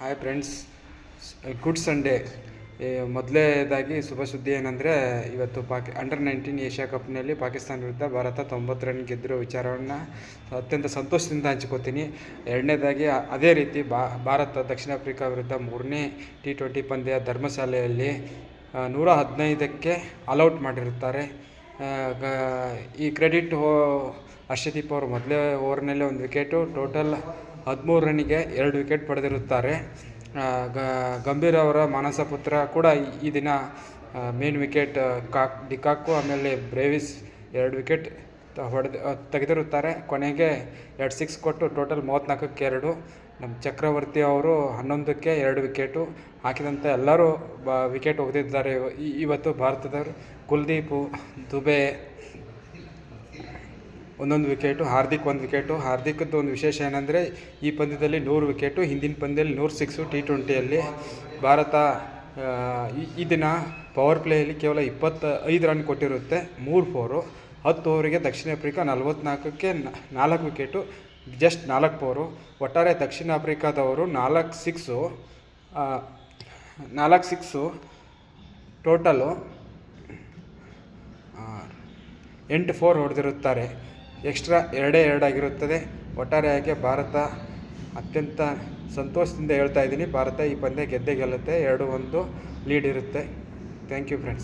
Hi friends, good Sunday. ಮೊದಲನೇದಾಗಿ ಶುಭ ಸುದ್ದಿ ಏನಂದರೆ, ಇವತ್ತು ಅಂಡರ್-19 ಏಷ್ಯಾ ಕಪ್ನಲ್ಲಿ ಪಾಕಿಸ್ತಾನ ವಿರುದ್ಧ ಭಾರತ 90 ರನ್ ಗೆದ್ದಿರೋ ವಿಚಾರವನ್ನು ಅತ್ಯಂತ ಸಂತೋಷದಿಂದ ಹಂಚ್ಕೋತೀನಿ. ಎರಡನೇದಾಗಿ ಅದೇ ರೀತಿ ಭಾರತ ದಕ್ಷಿಣ ಆಫ್ರಿಕಾ ವಿರುದ್ಧ 3ನೇ T20 ಪಂದ್ಯ ಧರ್ಮಶಾಲೆಯಲ್ಲಿ 115ಕ್ಕೆ ಆಲ್ಔಟ್ ಮಾಡಿರುತ್ತಾರೆ. ಈ ಕ್ರೆಡಿಟ್ ಹರ್ಷದೀಪ್ ಅವರು ಮೊದಲೇ ಓವರ್ನಲ್ಲೇ ಒಂದು ವಿಕೆಟು, ಟೋಟಲ್ 13 ರನ್ನಿಗೆ 2 ವಿಕೆಟ್ ಪಡೆದಿರುತ್ತಾರೆ. ಗಂಭೀರ್ ಅವರ ಮಾನಸ ಪುತ್ರ ಕೂಡ ಈ ದಿನ ಮೇನ್ ವಿಕೆಟ್ ಡಿಕಾಕು ಆಮೇಲೆ ಬ್ರೇವಿಸ್ 2 ವಿಕೆಟ್ ತೆಗೆದಿರುತ್ತಾರೆ. ಕೊನೆಗೆ 2 ಸಿಕ್ಸ್ ಕೊಟ್ಟು ಟೋಟಲ್ 34ಕ್ಕೆ 2. ನಮ್ಮ ಚಕ್ರವರ್ತಿ ಅವರು 11ಕ್ಕೆ 2 ವಿಕೆಟು ಹಾಕಿದಂಥ ಎಲ್ಲರೂ ವಿಕೆಟ್ ಒಗೆದಿದ್ದಾರೆ ಇವತ್ತು ಭಾರತದವರು. ಕುಲ್ದೀಪ್, ದುಬೆ ಒಂದೊಂದು ವಿಕೆಟು, ಹಾರ್ದಿಕ್ 1 ವಿಕೆಟು. ಹಾರ್ದಿಕ್ದು ಒಂದು ವಿಶೇಷ ಏನಂದರೆ, ಈ ಪಂದ್ಯದಲ್ಲಿ 100 ವಿಕೆಟು, ಹಿಂದಿನ ಪಂದ್ಯದಲ್ಲಿ 100 ಸಿಕ್ಸು. T20ಯಲ್ಲಿ ಭಾರತ ಈ ದಿನ ಪವರ್ ಪ್ಲೇಯಲ್ಲಿ ಕೇವಲ 25 ರನ್ ಕೊಟ್ಟಿರುತ್ತೆ, 3 4. 10 ಓವರಿಗೆ ದಕ್ಷಿಣ ಆಫ್ರಿಕಾ 44ಕ್ಕೆ 4 ವಿಕೆಟು, ಜಸ್ಟ್ 4 4. ಒಟ್ಟಾರೆ ದಕ್ಷಿಣ ಆಫ್ರಿಕಾದವರು 4 ಸಿಕ್ಸು ಟೋಟಲು 8 4 ಹೊಡೆದಿರುತ್ತಾರೆ. ಎಕ್ಸ್ಟ್ರಾ 2 ಆಗಿರುತ್ತದೆ. ಒಟ್ಟಾರೆಯಾಗಿ ಭಾರತ ಅತ್ಯಂತ ಸಂತೋಷದಿಂದ ಹೇಳ್ತಾ ಇದ್ದೀನಿ, ಭಾರತ ಈ ಪಂದ್ಯ ಗೆದ್ದೇ ಗೆಲ್ಲುತ್ತೆ. 2-1 ಲೀಡ್ ಇರುತ್ತೆ. Thank you friends.